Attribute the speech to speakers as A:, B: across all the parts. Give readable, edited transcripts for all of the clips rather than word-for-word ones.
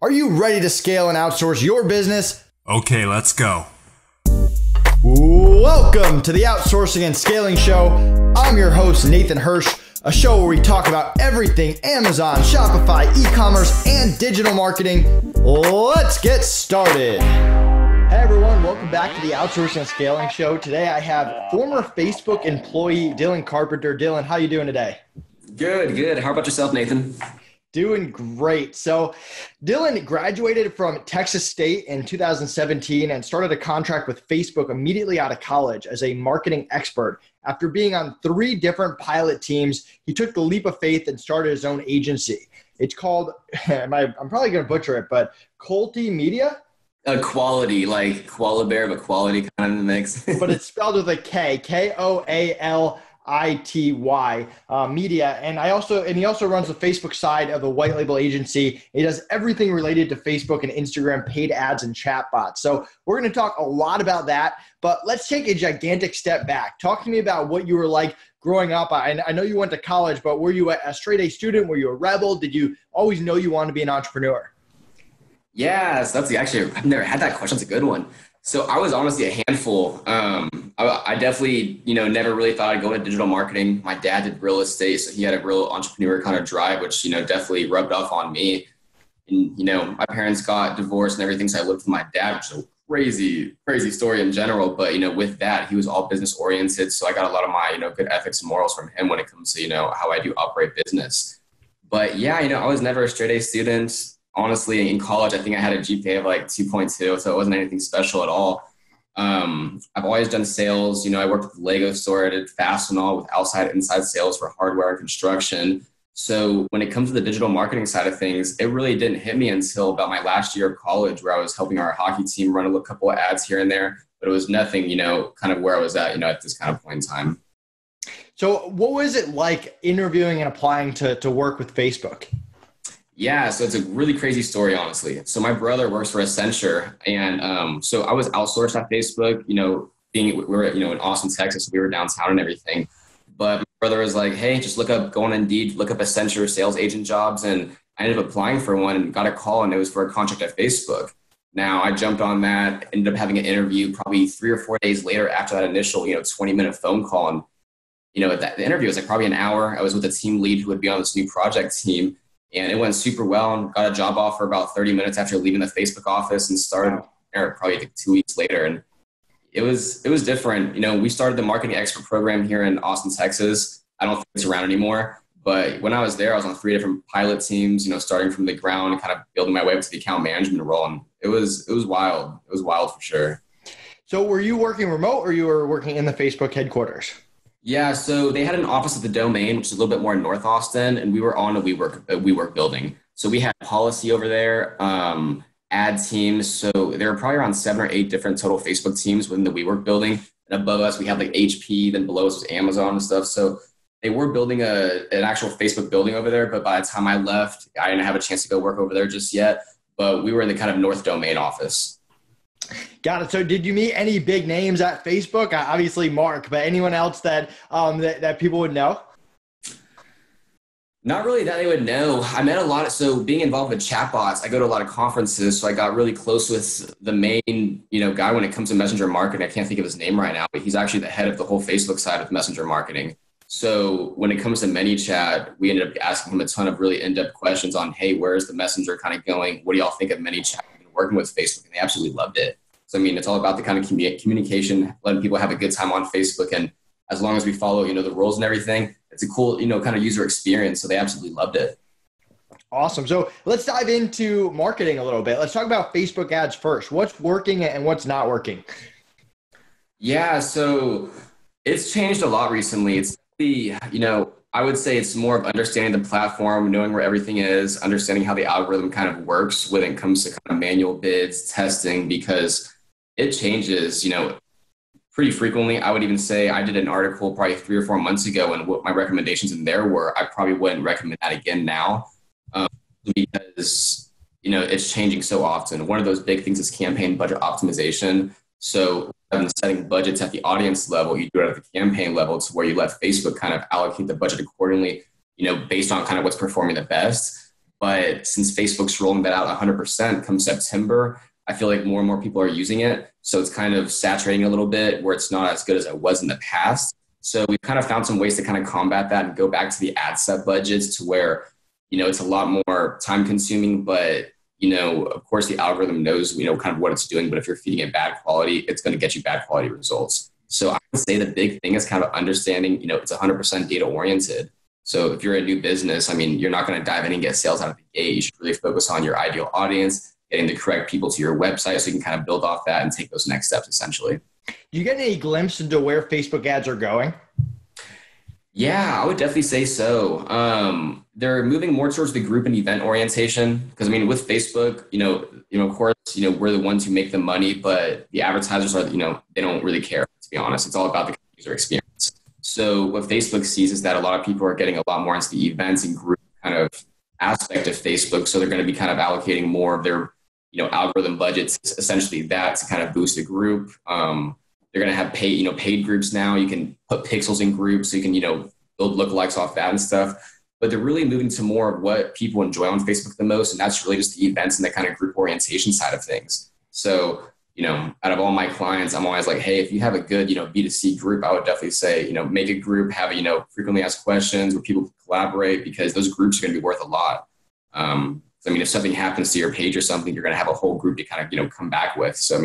A: Are you ready to scale and outsource your business?
B: Okay, let's go.
A: Welcome to the Outsourcing and Scaling Show. I'm your host, Nathan Hirsch, a show where we talk about everything Amazon, Shopify, e-commerce, and digital marketing. Let's get started. Hey everyone, welcome back to the Outsourcing and Scaling Show. Today I have former Facebook employee Dylan Carpenter. Dylan, how you doing today?
C: Good. How about yourself, Nathan?
A: Doing great. So Dylan graduated from Texas State in 2017 and started a contract with Facebook immediately out of college as a marketing expert. After being on 3 different pilot teams, he took the leap of faith and started his own agency. It's called, I'm probably going to butcher it, but Colty Media?
C: Quality, like koala bear, but quality kind of in the mix.
A: But it's spelled with a K, Koality media. And he also runs the Facebook side of the white label agency. He does everything related to Facebook and Instagram, paid ads and chatbots. So we're going to talk a lot about that, but let's take a gigantic step back. Talk to me about what you were like growing up. I know you went to college, but were you a straight A student? Were you a rebel? Did you always know you wanted to be an entrepreneur?
C: Yes, I've never had that question. That's a good one. So I was honestly a handful. I definitely, never really thought I'd go into digital marketing. My dad did real estate, so he had a real entrepreneur kind of drive, which, definitely rubbed off on me. And, my parents got divorced and everything, so I lived with my dad, which is a crazy story in general. But, with that, he was all business oriented. So I got a lot of my, good ethics and morals from him when it comes to, how I do operate business. But yeah, I was never a straight A student. Honestly, in college, I think I had a GPA of like 2.2, so it wasn't anything special at all. I've always done sales. I worked with the Lego store, I did Fastenal with inside sales for hardware and construction. So when it comes to the digital marketing side of things, it really didn't hit me until about my last year of college, where I was helping our hockey team run a couple of ads here and there, but it was nothing, kind of where I was at, at this kind of point in time.
A: So what was it like interviewing and applying to work with Facebook?
C: Yeah, so it's a really crazy story, honestly. So my brother works for Accenture, and so I was outsourced at Facebook. We were in Austin, Texas, so we were downtown and everything. But my brother was like, "Hey, just go on Indeed, look up Accenture sales agent jobs," and I ended up applying for one and got a call, and it was for a contract at Facebook. Now I jumped on that, ended up having an interview probably 3 or 4 days later after that initial 20-minute phone call, and the interview was like probably an hour. I was with a team lead who would be on this new project team. And it went super well, and got a job offer about 30 minutes after leaving the Facebook office, and started there probably like 2 weeks later. And it was different. We started the marketing expert program here in Austin, Texas. I don't think it's around anymore. But when I was there, I was on 3 different pilot teams, starting from the ground and kind of building my way up to the account management role. And it was wild. It was wild for sure.
A: So were you working remote, or you were working in the Facebook headquarters?
C: Yeah, so they had an office at the Domain, which is a little bit more in North Austin, and we were on a WeWork building. So we had policy over there, ad teams. So there were probably around 7 or 8 different total Facebook teams within the WeWork building. And above us, we had like HP, then below us was Amazon and stuff. So they were building an actual Facebook building over there. But by the time I left, I didn't have a chance to go work over there just yet. But we were in the kind of North Domain office.
A: Got it. So did you meet any big names at Facebook? Obviously Mark, but anyone else that people would know?
C: Not really that they would know. I met a lot so being involved with chatbots, I go to a lot of conferences. So I got really close with the main, guy when it comes to messenger marketing. I can't think of his name right now, but he's actually the head of the whole Facebook side of messenger marketing. So when it comes to ManyChat, we ended up asking him a ton of really in-depth questions on, hey, where's the messenger kind of going? What do y'all think of ManyChat? Working with Facebook, and they absolutely loved it. So, it's all about the kind of communication, letting people have a good time on Facebook. And as long as we follow, the rules and everything, it's a cool, kind of user experience. So they absolutely loved it.
A: Awesome. So let's dive into marketing a little bit. Let's talk about Facebook ads first. What's working and what's not working?
C: Yeah. So it's changed a lot recently. It's I would say it's more of understanding the platform, knowing where everything is, understanding how the algorithm kind of works when it comes to kind of manual bids, testing, because it changes, pretty frequently. I would even say I did an article probably 3 or 4 months ago, and what my recommendations in there were, I probably wouldn't recommend that again now, because, it's changing so often. One of those big things is campaign budget optimization. So rather than setting budgets at the audience level, you do it at the campaign level, to where you let Facebook kind of allocate the budget accordingly, based on kind of what's performing the best. But since Facebook's rolling that out 100% come September, I feel like more and more people are using it. So it's kind of saturating a little bit where it's not as good as it was in the past. So we've kind of found some ways to kind of combat that and go back to the ad set budgets to where, it's a lot more time consuming, but of course the algorithm knows, kind of what it's doing, but if you're feeding it bad quality, it's going to get you bad quality results. So I would say the big thing is kind of understanding, it's 100% data oriented. So if you're a new business, you're not going to dive in and get sales out of the gate. You should really focus on your ideal audience, getting the correct people to your website so you can kind of build off that and take those next steps essentially.
A: Do you get any glimpse into where Facebook ads are going?
C: Yeah, I would definitely say so. They're moving more towards the group and event orientation because with Facebook, of course, we're the ones who make the money, but the advertisers are, they don't really care, to be honest. It's all about the user experience. So what Facebook sees is that a lot of people are getting a lot more into the events and group kind of aspect of Facebook. So they're going to be kind of allocating more of their, algorithm budgets, essentially that to kind of boost the group. They're going to have paid groups now. You can put pixels in groups so you can, build lookalikes off that and stuff. But they're really moving to more of what people enjoy on Facebook the most. And that's really just the events and the kind of group orientation side of things. So, out of all my clients, I'm always like, hey, if you have a good, B2C group, I would definitely say, make a group, have, frequently asked questions where people can collaborate because those groups are going to be worth a lot. If something happens to your page or something, you're going to have a whole group to kind of, come back with. So,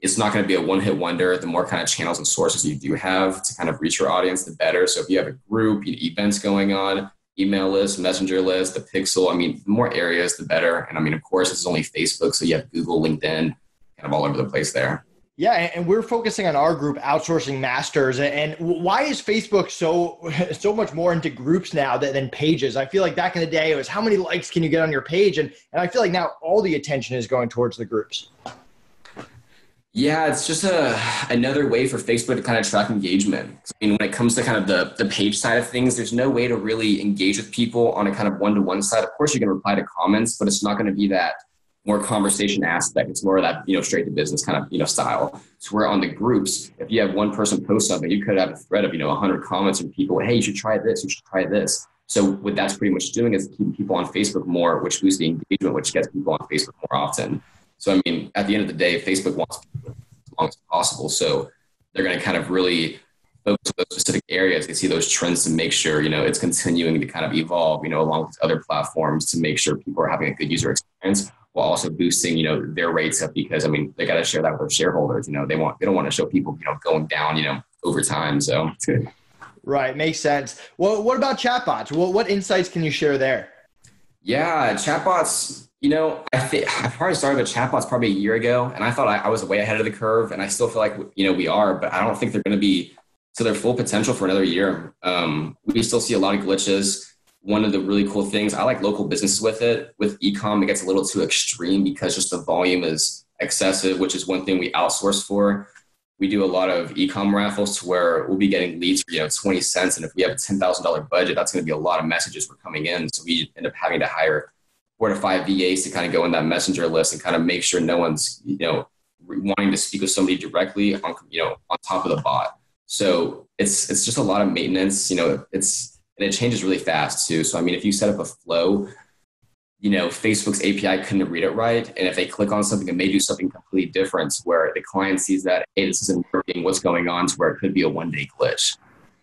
C: it's not going to be a one-hit wonder. The more kind of channels and sources you do have to kind of reach your audience, the better. So if you have a group, events going on, email list, messenger list, the pixel, the more areas, the better. And of course, this is only Facebook. So you have Google, LinkedIn, kind of all over the place there.
A: Yeah. And we're focusing on our group, Outsourcing Masters. And why is Facebook so much more into groups now than pages? I feel like back in the day, it was how many likes can you get on your page? And I feel like now all the attention is going towards the groups.
C: Yeah, it's just another way for Facebook to kind of track engagement. When it comes to kind of the page side of things, there's no way to really engage with people on a kind of one-to-one side. Of course, you can reply to comments, but it's not going to be that more conversation aspect. It's more of that, straight to business kind of, style. So where on the groups, if you have one person post something, you could have a thread of, 100 comments from people, hey, you should try this, you should try this. So what that's pretty much doing is keeping people on Facebook more, which boosts the engagement, which gets people on Facebook more often. So, at the end of the day, Facebook wants people as long as possible. So they're going to kind of really focus on those specific areas. They see those trends to make sure, it's continuing to kind of evolve, along with other platforms to make sure people are having a good user experience while also boosting, their rates up because, they got to share that with their shareholders. They don't want to show people, going down, over time. So.
A: Right. Makes sense. Well, what about chatbots? What insights can you share there?
C: Yeah, chatbots. I probably started with chatbots probably a year ago, and I thought I was way ahead of the curve, and I still feel like, we are, but I don't think they're going to be to their full potential for another year. We still see a lot of glitches. One of the really cool things, I like local businesses with it. With e-com, it gets a little too extreme because just the volume is excessive, which is one thing we outsource for. We do a lot of e-com raffles to where we'll be getting leads for, 20 cents. And if we have a $10,000 budget, that's going to be a lot of messages for coming in. So we end up having to hire 4 to 5 VAs to kind of go in that messenger list and kind of make sure no one's, wanting to speak with somebody directly on, on top of the bot. So it's just a lot of maintenance, and it changes really fast too. So, if you set up a flow, Facebook's API couldn't read it right. And if they click on something, it may do something completely different where the client sees that, hey, this isn't working, what's going on, to where it could be a one-day glitch.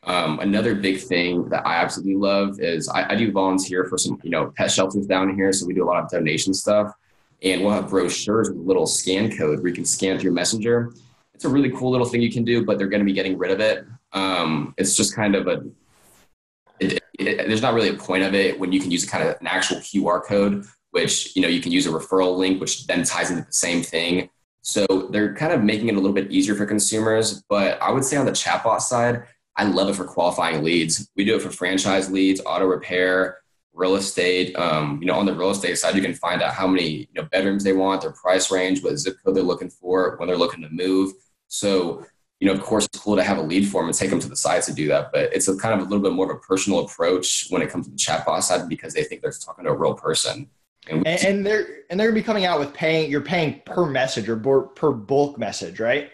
C: Another big thing that I absolutely love is I do volunteer for some, pet shelters down here. So we do a lot of donation stuff, and we'll have brochures with a little scan code where you can scan through Messenger. It's a really cool little thing you can do, but they're going to be getting rid of it. It's just kind of there's not really a point of it when you can use a kind of an actual QR code, which, you can use a referral link, which then ties into the same thing. So they're kind of making it a little bit easier for consumers. But I would say on the chatbot side, I love it for qualifying leads. We do it for franchise leads, auto repair, real estate. On the real estate side, you can find out how many bedrooms they want, their price range, what zip code they're looking for, when they're looking to move. So, of course, it's cool to have a lead form and take them to the site to do that. But it's a kind of a little bit more of a personal approach when it comes to the chatbot side because they think they're talking to a real person. And
A: they're going to be coming out with you're paying per message or per bulk message, right?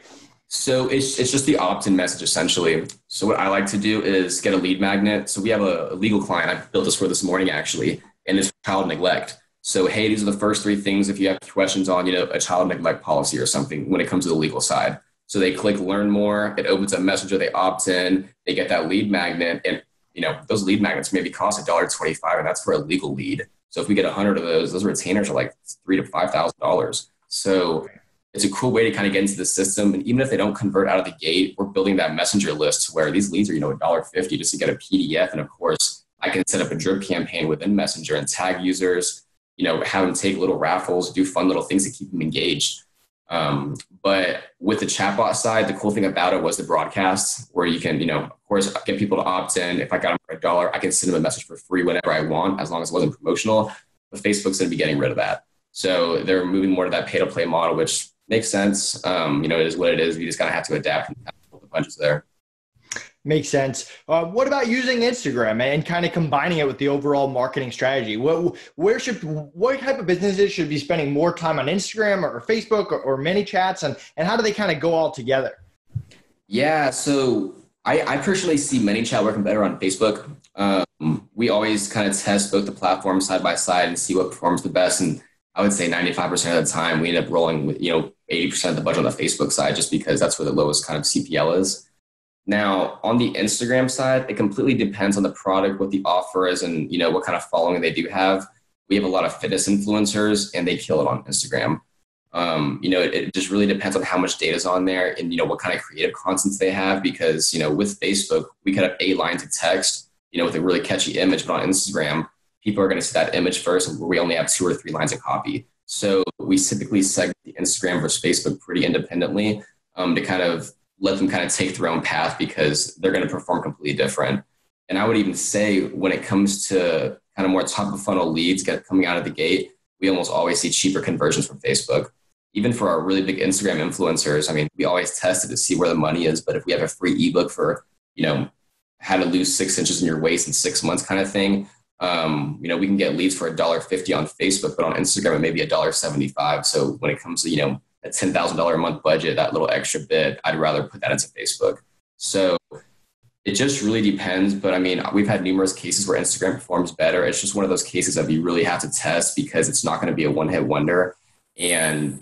C: So it's just the opt-in message essentially. So what I like to do is get a lead magnet. So we have a legal client. I built this for this morning actually. and it's child neglect. So, hey, these are the first three things if you have questions on, a child neglect policy or something when it comes to the legal side. So they click learn more, it opens up Messenger, they opt in, they get that lead magnet, and those lead magnets maybe cost $1.25, and that's for a legal lead. So if we get 100 of those retainers are like $3,000 to $5,000. So it's a cool way to kind of get into the system. And even if they don't convert out of the gate, we're building that Messenger list where these leads are, $1.50 just to get a PDF. And of course, I can set up a drip campaign within Messenger and tag users, have them take little raffles, do fun little things to keep them engaged. But with the chatbot side, the cool thing about it was the broadcasts where you can, of course, get people to opt in. If I got them for $1, I can send them a message for free whenever I want, as long as it wasn't promotional. But Facebook's going to be getting rid of that. So they're moving more to that pay to play model, which makes sense. It is what it is. We just kind of have to adapt and put the punches there.
A: Makes sense. What about using Instagram and kind of combining it with the overall marketing strategy? What type of businesses should be spending more time on Instagram or Facebook or mini chats, and how do they kind of go all together?
C: Yeah, so I personally see mini chat working better on Facebook. We always kind of test both the platforms side by side and see what performs the best. And I would say 95% of the time we end up rolling with 80% of the budget on the Facebook side, just because that's where the lowest kind of CPL is. Now, on the Instagram side, it completely depends on the product, what the offer is, and what kind of following they do have. We have a lot of fitness influencers, and they kill it on Instagram. It just really depends on how much data is on there and what kind of creative content they have. Because with Facebook, we could have 8 lines of text, with a really catchy image, but on Instagram, people are going to see that image first, and we only have 2 or 3 lines of copy. So we typically segment the Instagram versus Facebook pretty independently to kind of let them kind of take their own path, because they're going to perform completely different. And I would even say when it comes to kind of more top of funnel leads coming out of the gate, we almost always see cheaper conversions from Facebook. Even for our really big Instagram influencers, I mean, we always test it to see where the money is. But if we have a free ebook for, how to lose 6 inches in your waist in 6 months kind of thing, we can get leads for $1.50 on Facebook, but on Instagram, it may be $1.75. So when it comes to, a $10,000 a month budget, that little extra bit, I'd rather put that into Facebook. So it just really depends. But I mean, we've had numerous cases where Instagram performs better. It's just one of those cases that you really have to test, because it's not going to be a one-hit wonder. And,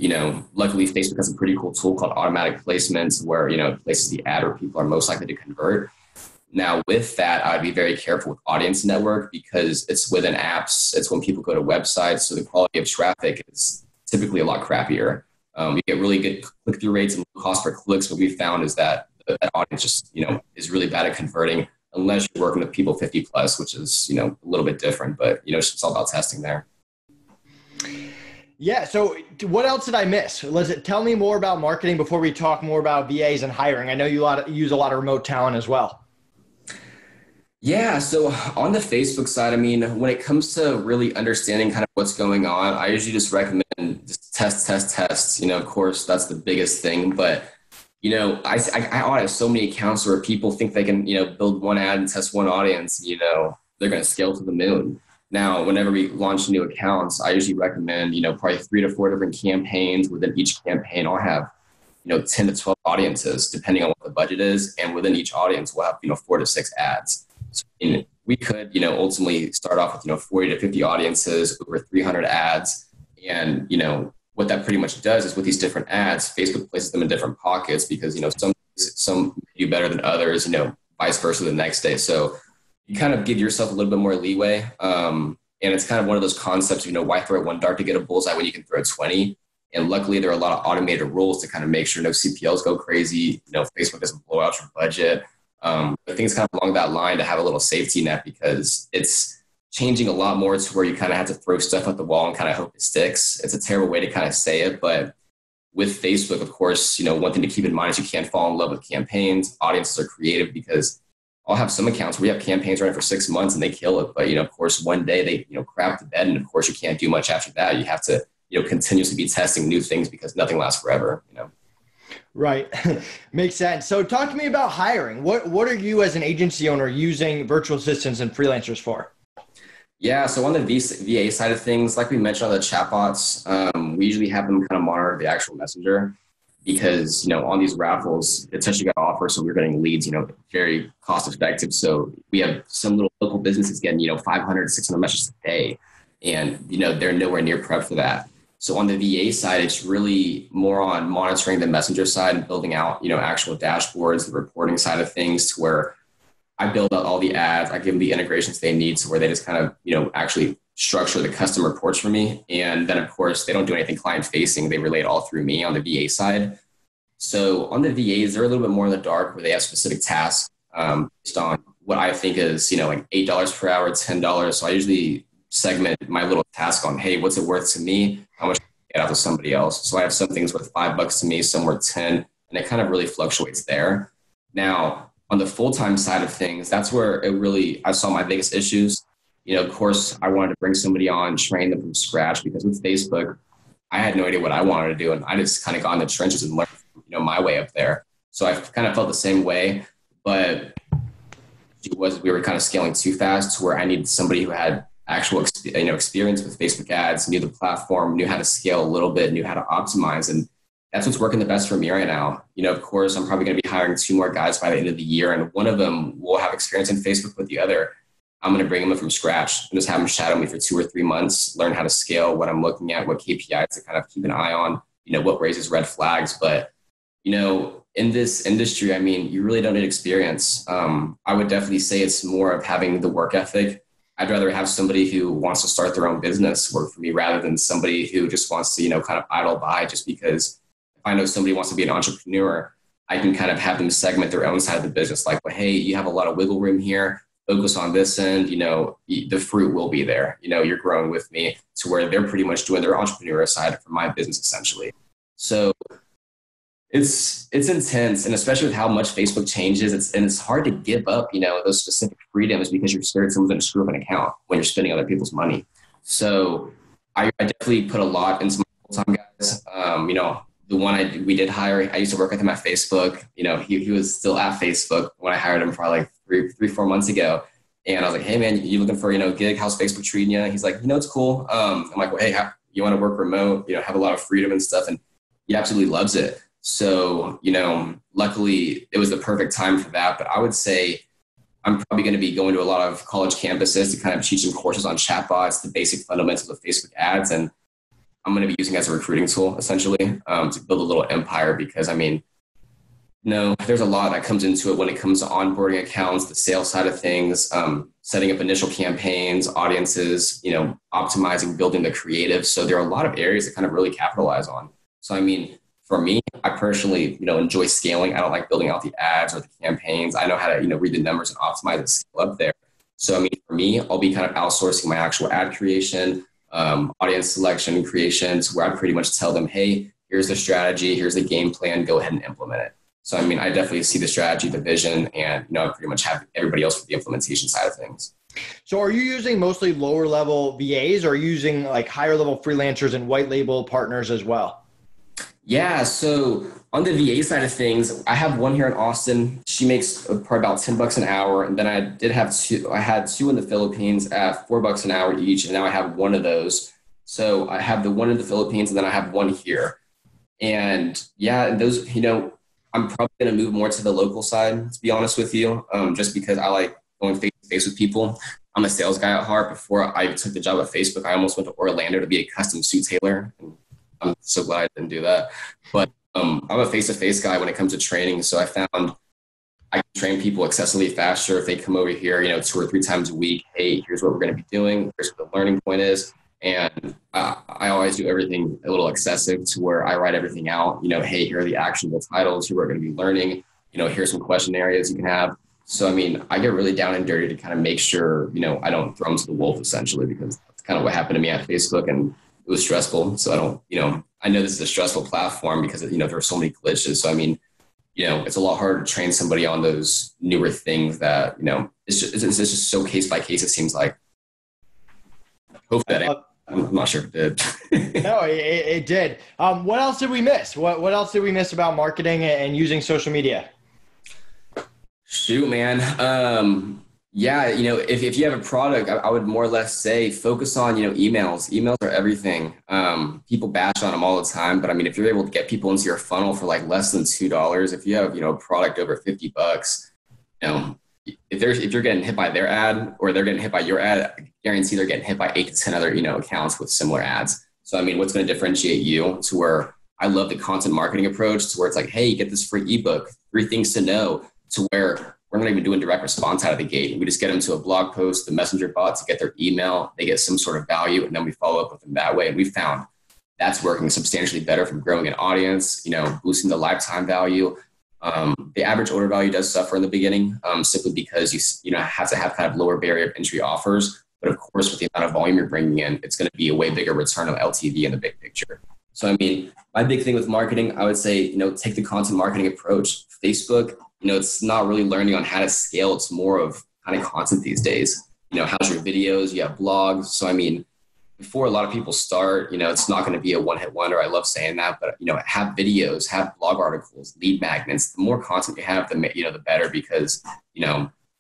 C: luckily Facebook has a pretty cool tool called automatic placements where, it places the ad where people are most likely to convert. Now with that, I'd be very careful with audience network, because it's within apps. It's when people go to websites. So the quality of traffic is typically a lot crappier. You get really good click-through rates and cost per clicks. What we found is that that audience just, is really bad at converting unless you're working with people 50 plus, which is, a little bit different, but, it's all about testing there.
A: Yeah. So what else did I miss? Tell me more about marketing before we talk more about VAs and hiring. I know you use a lot of remote talent as well.
C: Yeah. So on the Facebook side, I mean, when it comes to really understanding kind of what's going on, I usually just recommend just test. Of course, that's the biggest thing. But, I audit so many accounts where people think they can, build one ad and test one audience, they're going to scale to the moon. Now, whenever we launch new accounts, I usually recommend, probably 3 to 4 different campaigns. Within each campaign, I'll have 10 to 12 audiences, depending on what the budget is. And within each audience, we'll have, 4 to 6 ads. So, we could, ultimately start off with, 40 to 50 audiences, over 300 ads. And, what that pretty much does is with these different ads, Facebook places them in different pockets because, some do better than others, vice versa the next day. So you kind of give yourself a little bit more leeway. And it's kind of one of those concepts, why throw one dart to get a bullseye when you can throw 20? And luckily there are a lot of automated rules to kind of make sure no CPLs go crazy. Facebook doesn't blow out your budget. But things kind of along that line to have a little safety net, because it's changing a lot more to where you kind of have to throw stuff at the wall and kind of hope it sticks. It's a terrible way to kind of say it, but with Facebook, of course, one thing to keep in mind is you can't fall in love with campaigns. Audiences are creative, because I'll have some accounts where you have campaigns running for 6 months and they kill it. But, of course, one day they, crap the bed. And of course you can't do much after that. You have to, continuously be testing new things, because nothing lasts forever,
A: Right. Makes sense. So talk to me about hiring. What are you as an agency owner using virtual assistants and freelancers for?
C: Yeah, so on the VA side of things, like we mentioned on the chatbots, we usually have them kind of monitor the actual messenger. because, on these raffles, it's such a good offer. So we're getting leads, very cost effective. So we have some little local businesses getting, 500, 600 messages a day. And, they're nowhere near prep for that. So on the VA side, it's really more on monitoring the messenger side and building out, actual dashboards, the reporting side of things, to where I build out all the ads, I give them the integrations they need, to where they just kind of, actually structure the custom reports for me. And then, of course, they don't do anything client facing. They relay it all through me on the VA side. So on the VAs, they're a little bit more in the dark, where they have specific tasks based on what I think is, like $8 per hour, $10. So I usually segment my little task on, hey, what's it worth to me? How much can I get out to somebody else? So I have some things worth $5 to me, some worth 10, and it kind of really fluctuates there. Now, on the full-time side of things, that's where I saw my biggest issues. Of course, I wanted to bring somebody on, train them from scratch, because with Facebook, I had no idea what I wanted to do. And I just kind of got in the trenches and learned, my way up there. So I kind of felt the same way, but we were kind of scaling too fast, to where I needed somebody who had actual, experience with Facebook ads, knew the platform, knew how to scale a little bit, knew how to optimize. And that's what's working the best for me right now. Of course, I'm probably going to be hiring 2 more guys by the end of the year. And one of them will have experience in Facebook, with the other, I'm going to bring them in from scratch and just have them shadow me for 2 or 3 months, learn how to scale, what I'm looking at, what KPIs to kind of keep an eye on, what raises red flags. But, in this industry, you really don't need experience. I would definitely say it's more of having the work ethic. I'd rather have somebody who wants to start their own business work for me, rather than somebody who just wants to, kind of idle by, just because if I know somebody wants to be an entrepreneur, I can kind of have them segment their own side of the business. Like, well, hey, you have a lot of wiggle room here. Focus on this end, the fruit will be there. You're growing with me, to where they're pretty much doing their entrepreneur side for my business, essentially. So it's intense. And especially with how much Facebook changes, it's hard to give up, those specific freedoms, because you're scared someone's going to screw up an account when you're spending other people's money. So I definitely put a lot into my full-time guys. The one we did hire, I used to work with him at Facebook. He was still at Facebook when I hired him, probably like 3-4 months ago. And I was like, hey man, you looking for, gig? How's Facebook treating you? He's like, it's cool. I'm like, well, hey, you want to work remote, have a lot of freedom and stuff. And he absolutely loves it. So, luckily it was the perfect time for that. But I would say I'm probably going to be going to a lot of college campuses to kind of teach them courses on chatbots, the basic fundamentals of Facebook ads. And I'm going to be using it as a recruiting tool, essentially, to build a little empire, because there's a lot that comes into it when it comes to onboarding accounts, the sales side of things, setting up initial campaigns, audiences, optimizing, building the creative. So there are a lot of areas to kind of really capitalize on. So, for me, I personally, enjoy scaling. I don't like building out the ads or the campaigns. I know how to, read the numbers and optimize and scale up there. So, for me, I'll be kind of outsourcing my actual ad creation, audience selection and creations, where I pretty much tell them, hey, here's the strategy, here's the game plan, go ahead and implement it. So, I definitely see the strategy, the vision, and, I pretty much have everybody else for the implementation side of things.
A: So are you using mostly lower level VAs, or are you using like higher level freelancers and white label partners as well?
C: Yeah. So on the VA side of things, I have one here in Austin. She makes probably about $10 an hour. And then I had 2 in the Philippines at $4 an hour each. And now I have one of those. So I have the one in the Philippines, and then I have one here. And yeah, those, I'm probably going to move more to the local side, to be honest with you, just because I like going face to face with people. I'm a sales guy at heart. Before I took the job at Facebook, I almost went to Orlando to be a custom suit tailor. And I'm so glad I didn't do that. But I'm a face-to-face guy when it comes to training. So I found I can train people excessively faster if they come over here, 2 or 3 times a week. Hey, here's what we're going to be doing. Here's what the learning point is. And I always do everything a little excessive, to where I write everything out. Hey, here are the actionable titles. Here we're going to be learning. Here's some question areas you can have. So, I get really down and dirty to kind of make sure, I don't throw them to the wolf, essentially, because that's kind of what happened to me at Facebook. And it was stressful. So I don't, I know this is a stressful platform because, there are so many glitches. So, it's a lot harder to train somebody on those newer things that, it's just so case by case, it seems like. Hopefully that I'm not sure if it did.
A: No, it did. What else did we miss? What else did we miss about marketing and using social media?
C: Shoot, man. Yeah, if you have a product, I would more or less say focus on, emails. Emails are everything. People bash on them all the time, but I mean, if you're able to get people into your funnel for like less than $2, if you have, a product over $50, you know, if you're getting hit by their ad or they're getting hit by your ad, I guarantee they're getting hit by 8 to 10 other, accounts with similar ads. So, I mean, what's going to differentiate you to where I love the content marketing approach to where it's like, hey, you get this free ebook, 3 things to know, to where we're not even doing direct response out of the gate. We just get them to a blog post, the messenger bot to get their email. They get some sort of value, and then we follow up with them that way. And we found that's working substantially better from growing an audience, boosting the lifetime value. The average order value does suffer in the beginning, simply because you have to have kind of lower barrier of entry offers. But of course, with the amount of volume you're bringing in, it's going to be a way bigger return on LTV in the big picture. So, I mean, my big thing with marketing, I would say, take the content marketing approach. Facebook, it's not really learning on how to scale. It's more of kind of content these days. How's your videos? You have blogs. So, I mean, before a lot of people start, it's not going to be a one-hit wonder. I love saying that, but, have videos, have blog articles, lead magnets. The more content you have, the better, because,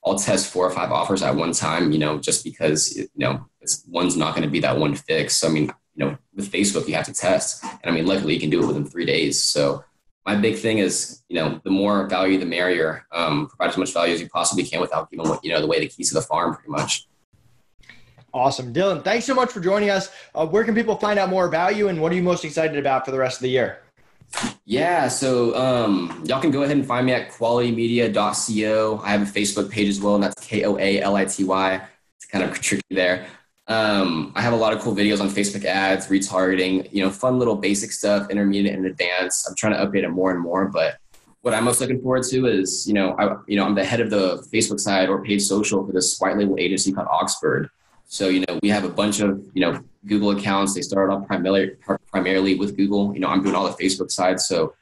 C: I'll test 4 or 5 offers at one time, just because, one's not going to be that one fix. So, I mean, with Facebook, you have to test. And I mean, luckily you can do it within 3 days. So my big thing is, the more value, the merrier. Provide as much value as you possibly can without giving, the way the keys to the farm, pretty much.
A: Awesome. Dylan, thanks so much for joining us. Where can people find out more about you, and what are you most excited about for the rest of the year?
C: Yeah, so y'all can go ahead and find me at qualitymedia.co. I have a Facebook page as well, and that's KOALITY. It's kind of tricky there. I have a lot of cool videos on Facebook ads, retargeting, fun little basic stuff, intermediate and advanced. I'm trying to update it more and more, but what I'm most looking forward to is, I'm the head of the Facebook side or paid social for this white label agency called Oxford. So, we have a bunch of, Google accounts. They started off primarily with Google. I'm doing all the Facebook side. So,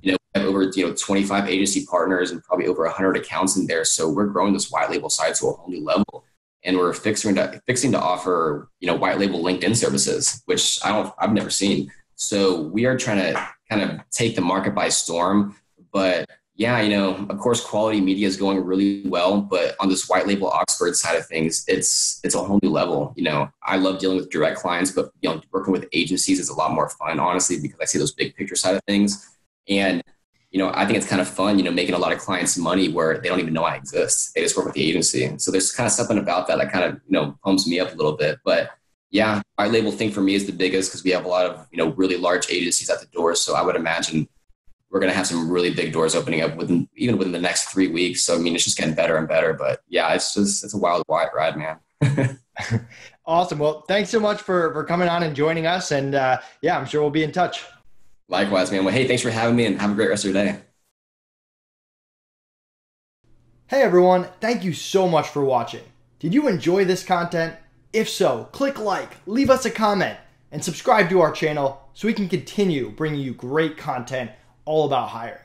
C: we have over, 25 agency partners and probably over 100 accounts in there. So we're growing this white label side to a whole new level. And we're fixing to offer, white label LinkedIn services, which I've never seen. So we are trying to kind of take the market by storm. But yeah, of course, quality media is going really well, but on this white label Oxford side of things, it's a whole new level. I love dealing with direct clients, but working with agencies is a lot more fun, honestly, because I see those big picture side of things. And I think it's kind of fun, making a lot of clients money where they don't even know I exist. They just work with the agency. So there's kind of something about that kind of, pumps me up a little bit. But yeah, white label thing for me is the biggest, because we have a lot of, really large agencies at the door. So I would imagine we're going to have some really big doors opening up within the next 3 weeks. So, I mean, it's just getting better and better. But yeah, it's a wild ride, man.
A: Awesome. Well, thanks so much for coming on and joining us. And yeah, I'm sure we'll be in touch.
C: Likewise, man. Well, hey, thanks for having me, and have a great rest of your day.
A: Hey, everyone. Thank you so much for watching. Did you enjoy this content? If so, click like, leave us a comment, and subscribe to our channel so we can continue bringing you great content all about hiring.